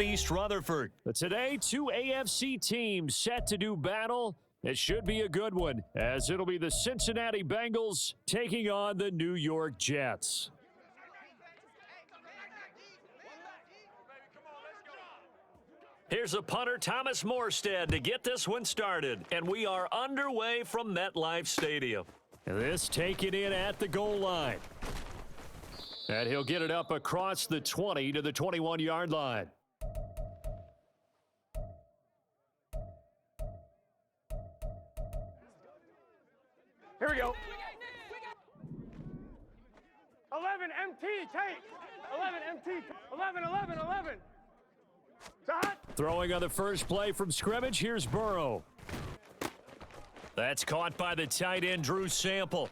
East Rutherford. But today, two AFC teams set to do battle. It should be a good one, as it'll be the Cincinnati Bengals taking on the New York Jets. Here's a punter, Thomas Morstead, to get this one started. And we are underway from MetLife Stadium. This taken in at the goal line. And he'll get it up across the 20 to the 21-yard line. Here we go. 11 MT, take. 11 MT, 11. Shot. Throwing on the first play from scrimmage, here's Burrow. That's caught by the tight end, Drew Sample.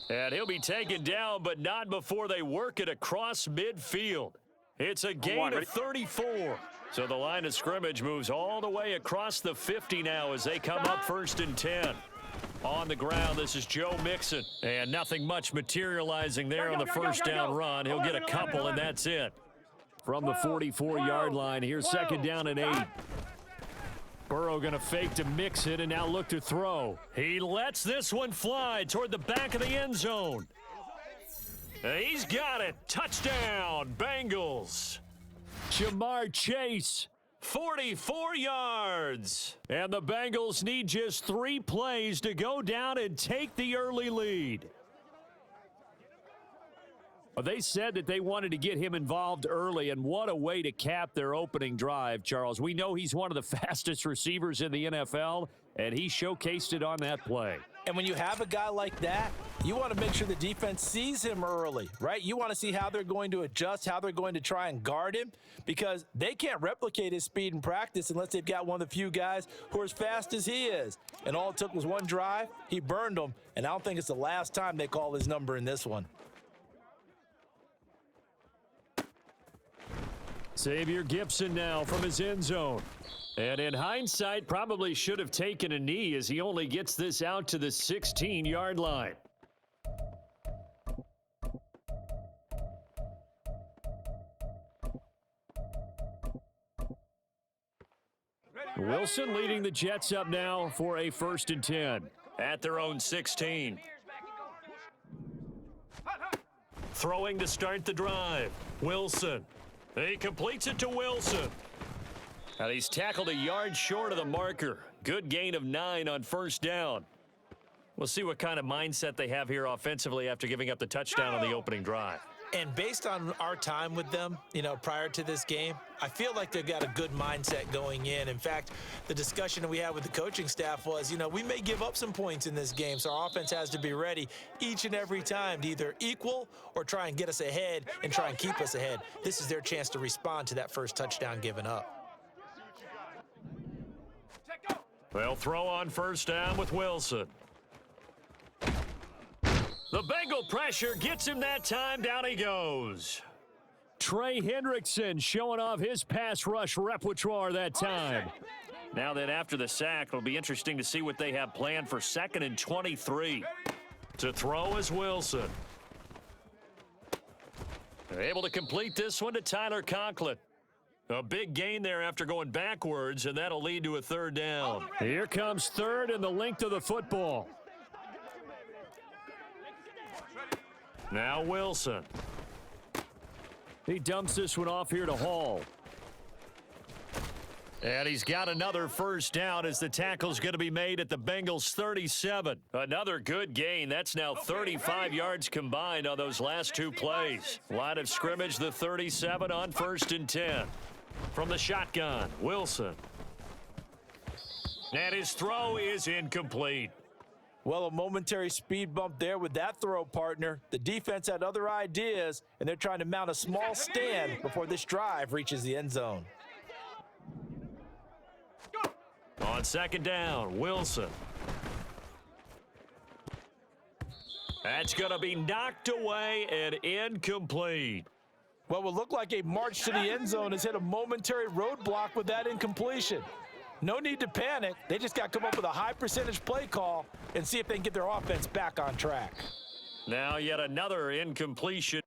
And he'll be taken down, but not before they work it across midfield. It's a gain of 34. So the line of scrimmage moves all the way across the 50 now as they come up 1st and 10. On the ground, this is Joe Mixon. And nothing much materializing there on the first down run. He'll get a couple, and that's it. From the 44-yard line, here's 2nd down and 8. Burrow going to fake to mix it and now look to throw. He lets this one fly toward the back of the end zone. He's got it. Touchdown, Bengals. Jamar Chase. 44 yards. And the Bengals need just 3 plays to go down and take the early lead. Well, they said that they wanted to get him involved early, and what a way to cap their opening drive, Charles. We know he's one of the fastest receivers in the NFL, and he showcased it on that play. And when you have a guy like that, you want to make sure the defense sees him early, right? You want to see how they're going to adjust, how they're going to try and guard him, because they can't replicate his speed in practice unless they've got one of the few guys who are as fast as he is. And all it took was one drive. He burned them, and I don't think it's the last time they call his number in this one. Xavier Gipson now from his end zone. And in hindsight, probably should have taken a knee as he only gets this out to the 16-yard line. Wilson leading the Jets up now for a 1st and 10. At their own 16. Throwing to start the drive. Wilson. He completes it to Wilson. And he's tackled a yard short of the marker. Good gain of 9 on 1st down. We'll see what kind of mindset they have here offensively after giving up the touchdown on the opening drive. And based on our time with them, prior to this game, I feel like they've got a good mindset going in. In fact, the discussion that we had with the coaching staff was, we may give up some points in this game, so our offense has to be ready each and every time to either equal or try and get us ahead and try and keep us ahead. This is their chance to respond to that first touchdown given up. They'll throw on 1st down with Wilson. The Bengal pressure gets him that time. Down he goes. Trey Hendrickson showing off his pass rush repertoire that time. Now then, after the sack, it'll be interesting to see what they have planned for 2nd and 23. To throw is Wilson. They're able to complete this one to Tyler Conklin. A big gain there after going backwards, and that'll lead to a 3rd down. Here comes 3rd and the length of the football. Now Wilson. He dumps this one off here to Hall. And he's got another 1st down as the tackle's going to be made at the Bengals 37. Another good gain. That's now 35 yards combined on those last 2 plays. Line of scrimmage, the 37 on 1st and 10. From the shotgun, Wilson. And his throw is incomplete. Well, a momentary speed bump there with that throw, partner. The defense had other ideas, and they're trying to mount a small stand before this drive reaches the end zone. On 2nd down, Wilson. That's going to be knocked away and incomplete. What will look like a march to the end zone has hit a momentary roadblock with that incompletion. No need to panic. They just got to come up with a high percentage play call and see if they can get their offense back on track. Now yet another incompletion.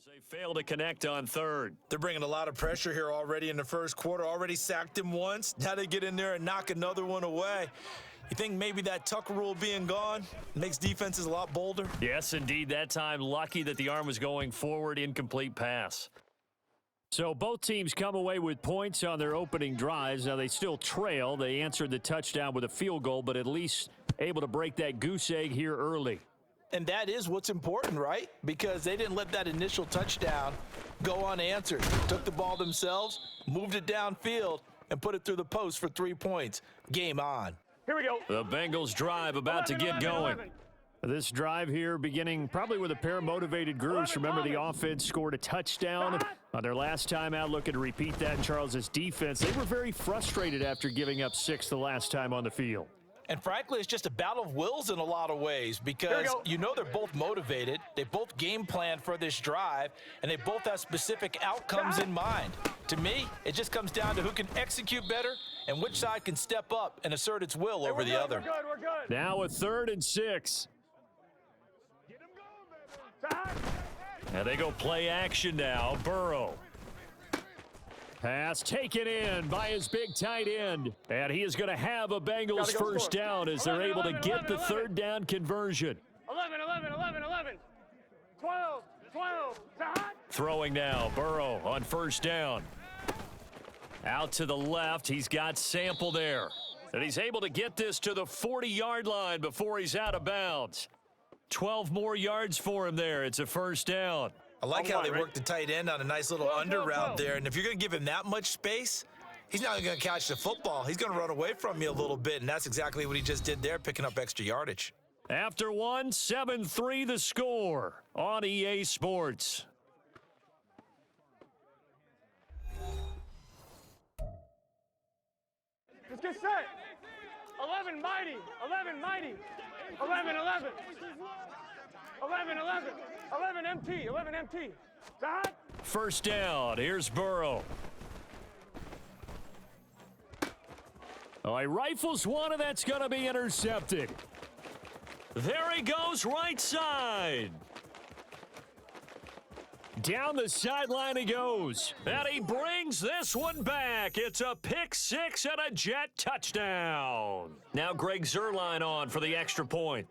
They fail to connect on third. They're bringing a lot of pressure here already in the first quarter. Already sacked him once. Now they get in there and knock another one away. You think maybe that Tucker rule being gone makes defenses a lot bolder? Yes, indeed. That time, lucky that the arm was going forward. Incomplete pass. So both teams come away with points on their opening drives. Now they still trail. They answered the touchdown with a field goal, but at least able to break that goose egg here early. And that is what's important, right? Because they didn't let that initial touchdown go unanswered. Took the ball themselves, moved it downfield, and put it through the post for 3 points. Game on. Here we go. The Bengals drive about to get going. This drive here beginning probably with a pair of motivated groups. Remember, the offense scored a touchdown on their last time out, looking to repeat that in Charles's defense. They were very frustrated after giving up 6 the last time on the field. And frankly, it's just a battle of wills in a lot of ways because you know they're both motivated. They both game plan for this drive, and they both have specific outcomes in mind. To me, it just comes down to who can execute better and which side can step up and assert its will over the other. We're good. Now a 3rd and 6. And they go play action now. Burrow. Pass taken in by his big tight end. And he is going to have a Bengals first down as they're able to get the 3rd down conversion. 11. 12. Throwing now. Burrow on first down. Out to the left. He's got Sample there. And he's able to get this to the 40-yard line before he's out of bounds. 12 more yards for him there. It's a first down. I like how they worked the tight end on a nice little under route there. And if you're going to give him that much space, he's not going to catch the football. He's going to run away from you a little bit, and that's exactly what he just did there, picking up extra yardage. After one, 7-3 the score on EA Sports. Let's get set. 11 mighty. 11. 11 MT. Dot. First down. Here's Burrow. Oh, he rifles one, and that's going to be intercepted. There he goes, right side. Down the sideline he goes. And he brings this one back. It's a pick 6 and a Jet touchdown. Now Greg Zuerlein on for the extra point.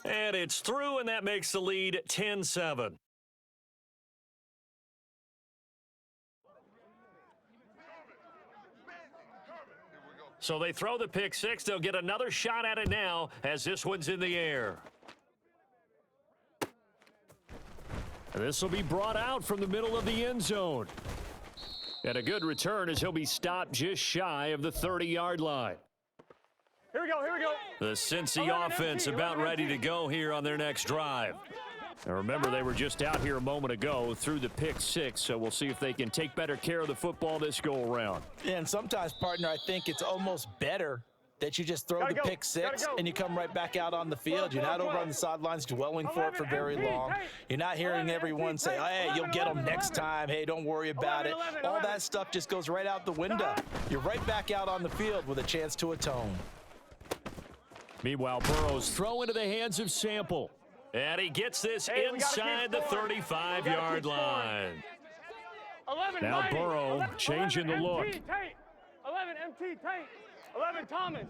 And it's through, and that makes the lead 10-7. So they throw the pick 6. They'll get another shot at it now as this one's in the air. This will be brought out from the middle of the end zone. And a good return as he'll be stopped just shy of the 30-yard line. Here we go. The Cincy offense about ready to go here on their next drive. And remember, they were just out here a moment ago through the pick 6, so we'll see if they can take better care of the football this go-around. And sometimes, partner, I think it's almost better that you just throw the pick 6 and you come right back out on the field. You're not over on the sidelines dwelling for it for very long. You're not hearing everyone say, hey, you'll get them next time. Hey, don't worry about it. All that stuff just goes right out the window. You're right back out on the field with a chance to atone. Meanwhile, Burrow's throw into the hands of Sample. And he gets this inside the 35-yard line. Now Burrow changing the look. 11 MT Tate. 11 Thomas.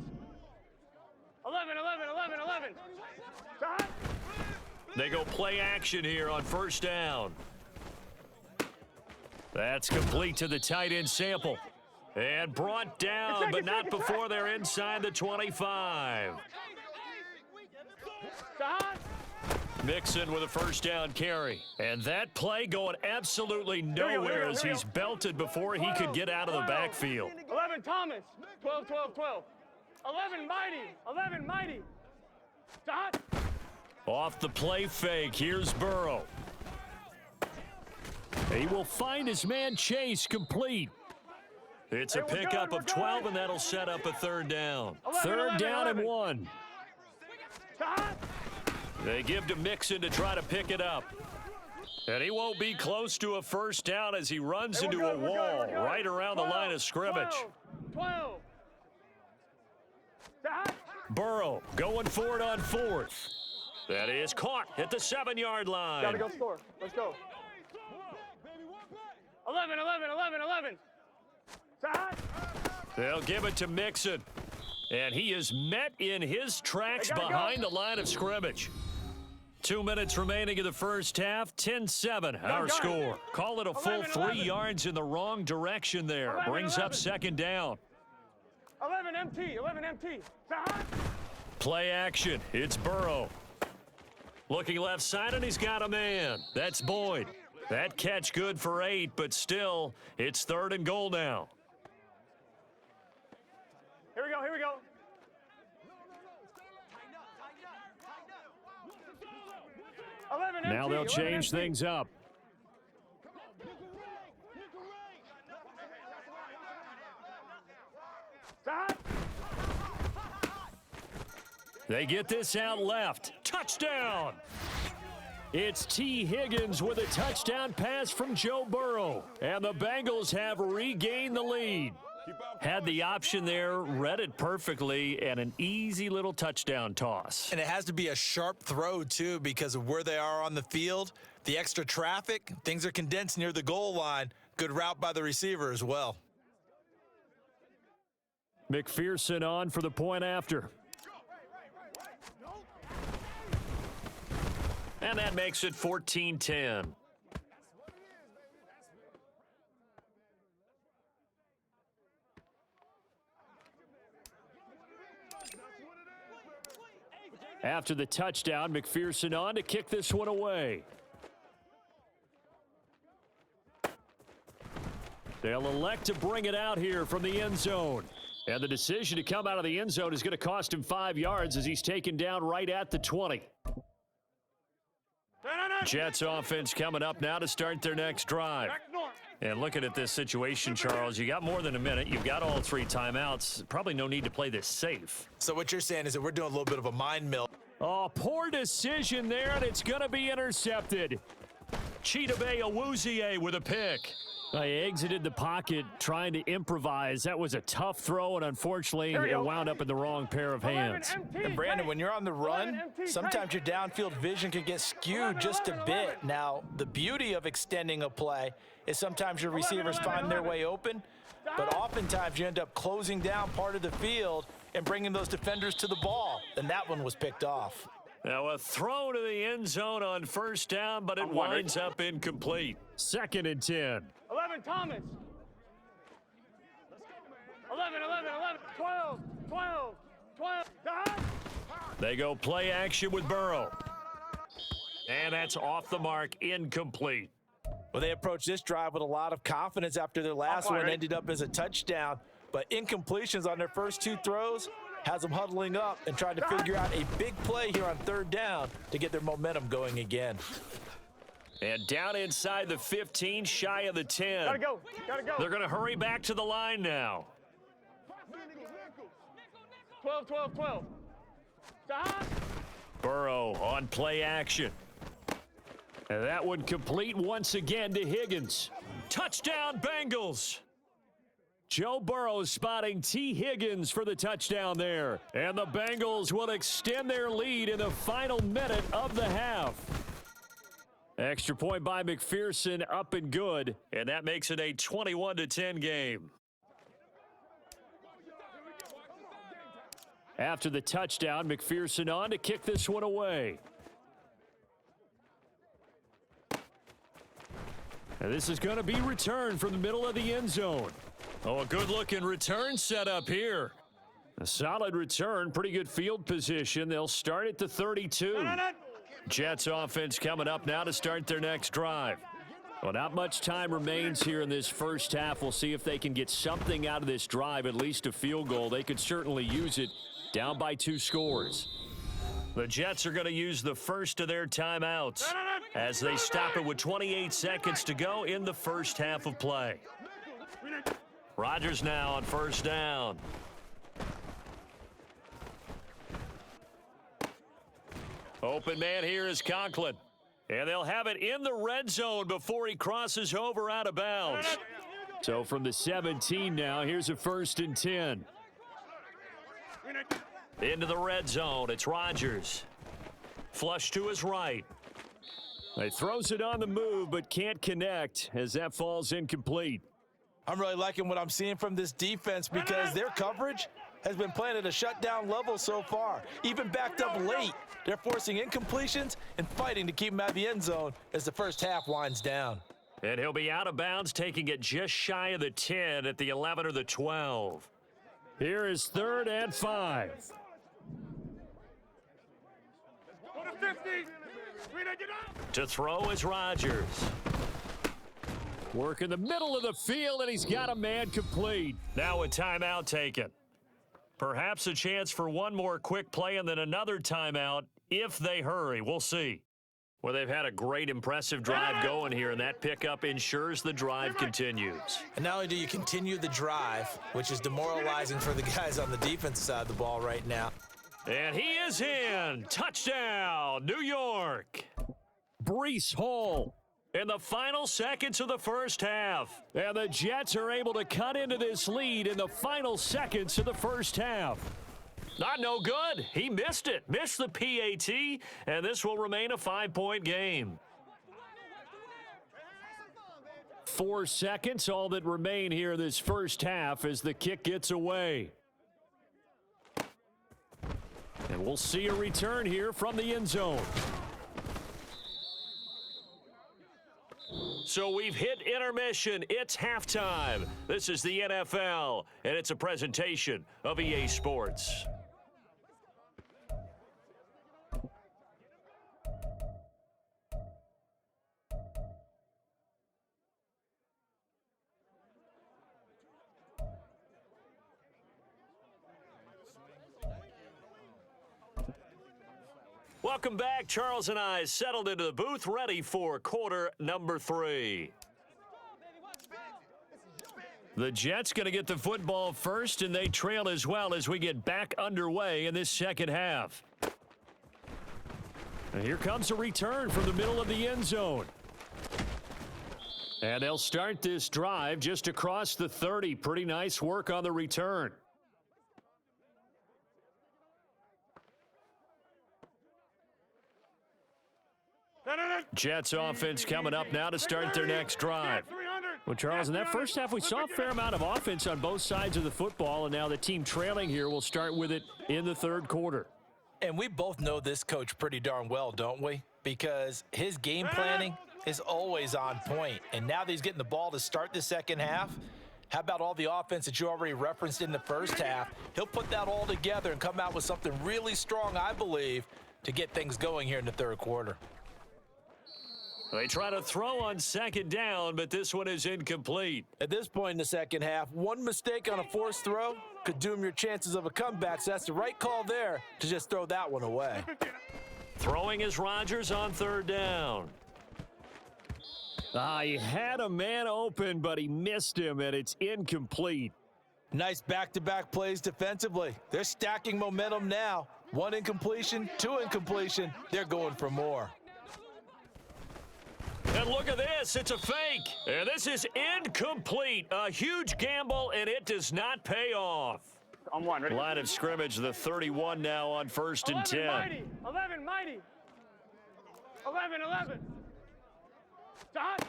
11. Dot. They go play action here on first down. That's complete to the tight end Sample. And brought down, but not before they're inside the 25. Mixon with a first down carry. And that play going absolutely nowhere as he's belted before he could get out of the backfield. 11 Thomas. 12. 11 mighty. Dot. Off the play fake, here's Burrow. He will find his man Chase complete. It's a pickup of 12, and that'll set up a third down. 3rd down and 1. They give to Mixon to try to pick it up. And he won't be close to a first down as he runs into a wall right around the line of scrimmage. 12. Burrow going for it on 4th. That is caught at the 7-yard line. Gotta go score. Let's go. 11, 11, 11, 11. Side. They'll give it to Mixon. And he is met in his tracks They gotta behind go. the line of scrimmage. 2 minutes remaining in the first half. 10-7 our go. score. Call it a full 11, 3 11. yards in the wrong direction there. 11, Brings up 11. second down. 11 MT, 11 MT. Side. Play action. It's Burrow. Looking left side, and he's got a man. That's Boyd. That catch good for 8, but still, it's 3rd and goal now. Here we go, here we go. Now they'll change things up. Side. They get this out left. Touchdown! It's T. Higgins with a touchdown pass from Joe Burrow. And the Bengals have regained the lead. Had the option there, read it perfectly, and an easy little touchdown toss. And it has to be a sharp throw, too, because of where they are on the field. The extra traffic, things are condensed near the goal line. Good route by the receiver as well. McPherson on for the point after. And that makes it 14-10. After the touchdown, McPherson on to kick this one away. They'll elect to bring it out here from the end zone. And the decision to come out of the end zone is going to cost him 5 yards as he's taken down right at the 20. Jets offense coming up now to start their next drive. And looking at this situation, Charles, you got more than a minute. You've got all 3 timeouts. Probably no need to play this safe. So what you're saying is that we're doing a little bit of a mind meld. Oh, poor decision there, and it's going to be intercepted. Chidobe Awuzie with a pick. He exited the pocket trying to improvise. That was a tough throw, and unfortunately, it wound up in the wrong pair of hands. And Brandon, when you're on the run, sometimes your downfield vision can get skewed just a bit. Now, the beauty of extending a play is sometimes your receivers find their way open, but oftentimes you end up closing down part of the field and bringing those defenders to the ball, and that one was picked off. Now a throw to the end zone on first down, but it winds up incomplete. 2nd and 10. 11 Thomas. 11, 11, 11, 12, 12, 12. Side. They go play action with Burrow. And that's off the mark, incomplete. Well, they approached this drive with a lot of confidence after their last one ended up as a touchdown, but incompletions on their first 2 throws has them huddling up and trying to figure out a big play here on 3rd down to get their momentum going again. And down inside the 15, shy of the 10. Gotta go, gotta go. They're going to hurry back to the line now. 12, 12, 12. Side. Burrow on play action. And that one complete once again to Higgins. Touchdown, Bengals. Joe Burrow spotting T. Higgins for the touchdown there. And the Bengals will extend their lead in the final minute of the half. Extra point by McPherson, up and good. And that makes it a 21-10 game. After the touchdown, McPherson on to kick this one away. And this is going to be returned from the middle of the end zone. Oh, a good-looking return setup here. A solid return, pretty good field position. They'll start at the 32. Jets offense coming up now to start their next drive. Well, not much time remains here in this first half. We'll see if they can get something out of this drive, at least a field goal. They could certainly use it, down by 2 scores. The Jets are going to use the first of their timeouts as they stop it with 28 seconds to go in the first half of play. Rodgers now on first down. Open man here is Conklin. And they'll have it in the red zone before he crosses over out of bounds. So from the 17 now, here's a 1st and 10. Into the red zone, it's Rodgers. Flush to his right. He throws it on the move, but can't connect as that falls incomplete. I'm really liking what I'm seeing from this defense because their coverage has been playing at a shutdown level so far. Even backed up late, they're forcing incompletions and fighting to keep them out of the end zone as the first half winds down. And he'll be out of bounds, taking it just shy of the 10 at the 11 or the 12. Here is 3rd and 5. To throw is Rodgers. Work in the middle of the field, and he's got a man complete. Now a timeout taken. Perhaps a chance for one more quick play and then another timeout if they hurry. We'll see. Well, they've had a great, impressive drive going here, and that pickup ensures the drive continues. And not only do you continue the drive, which is demoralizing for the guys on the defensive side of the ball right now. And he is in. Touchdown, New York. Breece Hall. In the final seconds of the first half. And the Jets are able to cut into this lead in the final seconds of the first half. Not no good. He missed it. Missed the PAT, and this will remain a 5-point game. 4 seconds, all that remain here in this first half as the kick gets away. And we'll see a return here from the end zone. So we've hit intermission. It's halftime. This is the NFL, and it's a presentation of EA Sports. Welcome back. Charles and I settled into the booth, ready for quarter number 3. The Jets going to get the football first, and they trail as well as we get back underway in this second half. And here comes a return from the middle of the end zone. And they'll start this drive just across the 30. Pretty nice work on the return. Jets offense coming up now to start their next drive. Well, Charles, in that first half, we saw a fair amount of offense on both sides of the football, and now the team trailing here will start with it in the third quarter. And we both know this coach pretty darn well, don't we? Because his game planning is always on point. And now that he's getting the ball to start the second half, how about all the offense that you already referenced in the first half? He'll put that all together and come out with something really strong, I believe, to get things going here in the third quarter. They try to throw on second down, but this one is incomplete. At this point in the second half, one mistake on a forced throw could doom your chances of a comeback, so that's the right call there to just throw that one away. Throwing is Rodgers on third down. He had a man open, but he missed him, and it's incomplete. Nice back-to-back plays defensively. They're stacking momentum now. 1 incompletion, 2 incompletion. They're going for more. And look at this. It's a fake. And this is incomplete. A huge gamble, and it does not pay off. On one, ready? Line of scrimmage, the 31 now on 1st and 10. Mighty. 11, mighty. 11. Dot.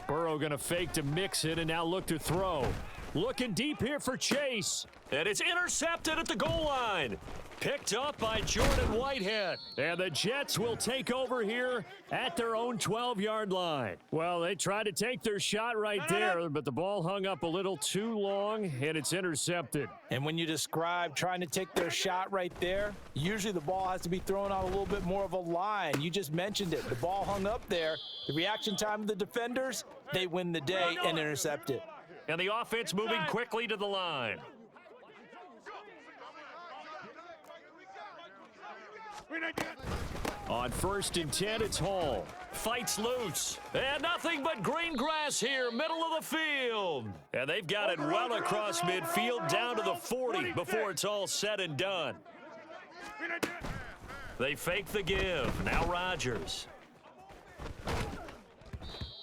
Burrow going to fake to mix it, and now look to throw. Looking deep here for Chase. And it's intercepted at the goal line. Picked up by Jordan Whitehead. And the Jets will take over here at their own 12-yard line. Well, they tried to take their shot right there, but the ball hung up a little too long, and it's intercepted. And when you describe trying to take their shot right there, usually the ball has to be thrown on a little bit more of a line. You just mentioned it. The ball hung up there. The reaction time of the defenders, they win the day and intercept it. And the offense moving quickly to the line. On 1st and 10, it's Hall. Fights loose. And nothing but green grass here, middle of the field. And they've got it well across midfield down to the 40 before it's all said and done. They fake the give. Now Rodgers.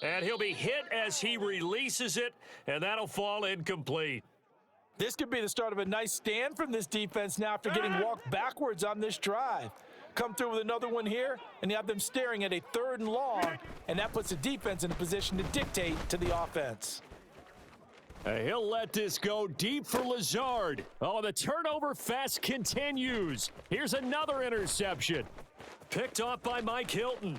And he'll be hit as he releases it, and that'll fall incomplete. This could be the start of a nice stand from this defense now after getting walked backwards on this drive. come through with another one here, and you have them staring at a 3rd and long, and that puts the defense in a position to dictate to the offense. He'll let this go deep for Lazard. Oh, the turnover fest continues. Here's another interception. Picked off by Mike Hilton.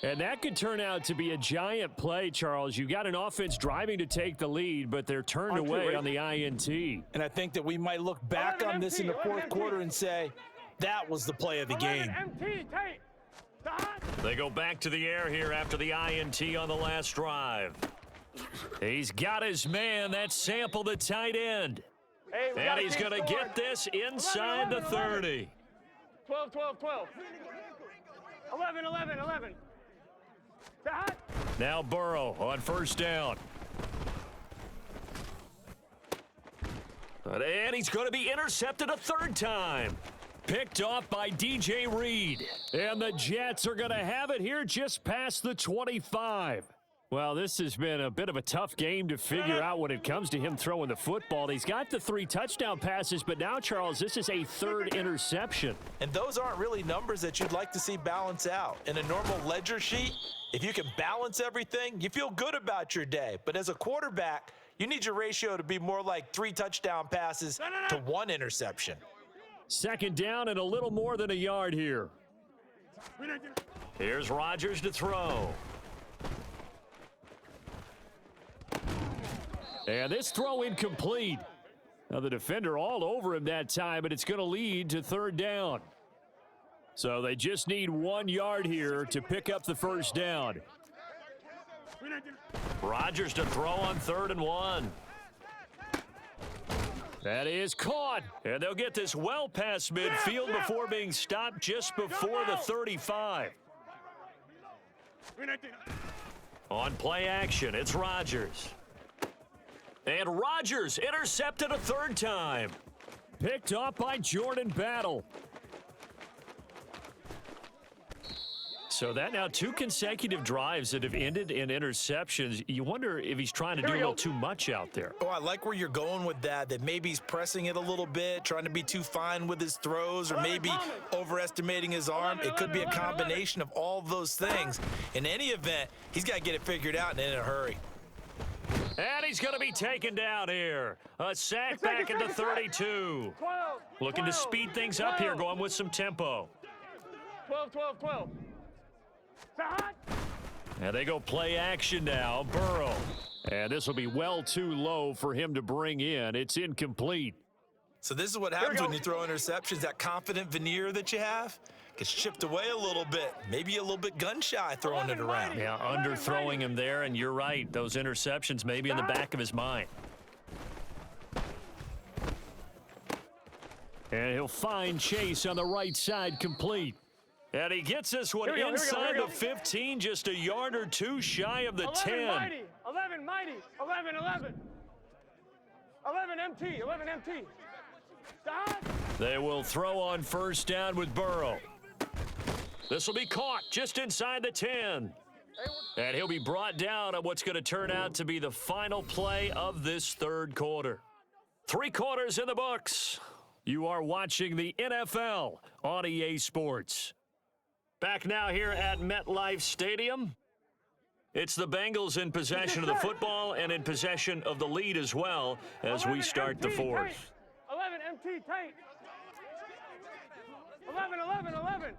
And that could turn out to be a giant play, Charles. You got an offense driving to take the lead, but they're turned away on the INT. And I think that we might look back on this in the 4th quarter and say, that was the play of the game. They go back to the air here after the INT on the last drive. He's got his man. That's Sample, the tight end. And he's going to get this inside the 30. 12, 12, 12. 11, 11, 11. Now Burrow on 1st down. And he's going to be intercepted a 3rd time. Picked off by DJ Reed. And the Jets are going to have it here just past the 25. Well, this has been a bit of a tough game to figure out when it comes to him throwing the football. He's got the 3 touchdown passes, but now, Charles, this is a 3rd interception. And those aren't really numbers that you'd like to see balance out. In a normal ledger sheet, if you can balance everything, you feel good about your day. But as a quarterback, you need your ratio to be more like 3 touchdown passes to 1 interception. 2nd down and a little more than a yard here. Here's Rodgers to throw. And this throw incomplete. Now the defender all over him that time, but it's going to lead to 3rd down. So they just need 1 yard here to pick up the 1st down. Rodgers to throw on 3rd and 1. That is caught. And they'll get this well past midfield before being stopped just before the 35. On play action, it's Rodgers. And Rodgers intercepted a 3rd time. Picked off by Jordan Battle. So that now 2 consecutive drives that have ended in interceptions. You wonder if he's trying to do a little too much out there. Oh, I like where you're going with that maybe he's pressing it a little bit, trying to be too fine with his throws, or maybe overestimating his arm. It could be a combination of all of those things. In any event, he's got to get it figured out and in a hurry. And he's going to be taken down here. A sack back at the 32. Looking to speed things up here, going with some tempo. 12, 12, 12. And they go play action now. Burrow. And this will be well too low for him to bring in. It's incomplete. So this is what happens when you throw interceptions. That confident veneer that you have gets chipped away a little bit. Maybe a little bit gun-shy throwing it around. Yeah, underthrowing him there, and you're right. Those interceptions may be in the back of his mind. And he'll find Chase on the right side complete. And he gets this one inside the 15, just a yard or 2 shy of the 10. 11 mighty, 11, 11. 11 MT, 11 MT. Stop. They will throw on 1st down with Burrow. This will be caught just inside the 10. And he'll be brought down on what's going to turn out to be the final play of this 3rd quarter. 3 quarters in the books. You are watching the NFL on EA Sports. Back now here at MetLife Stadium. It's the Bengals in possession of the football and in possession of the lead as well as we start the 4th. 11 MT tight. 11, 11, 11.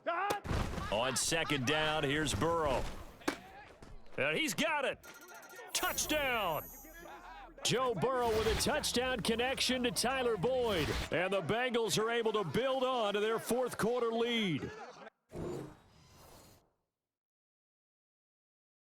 Stop. On 2nd down, here's Burrow. And he's got it. Touchdown. Joe Burrow with a touchdown connection to Tyler Boyd. And the Bengals are able to build on to their 4th quarter lead.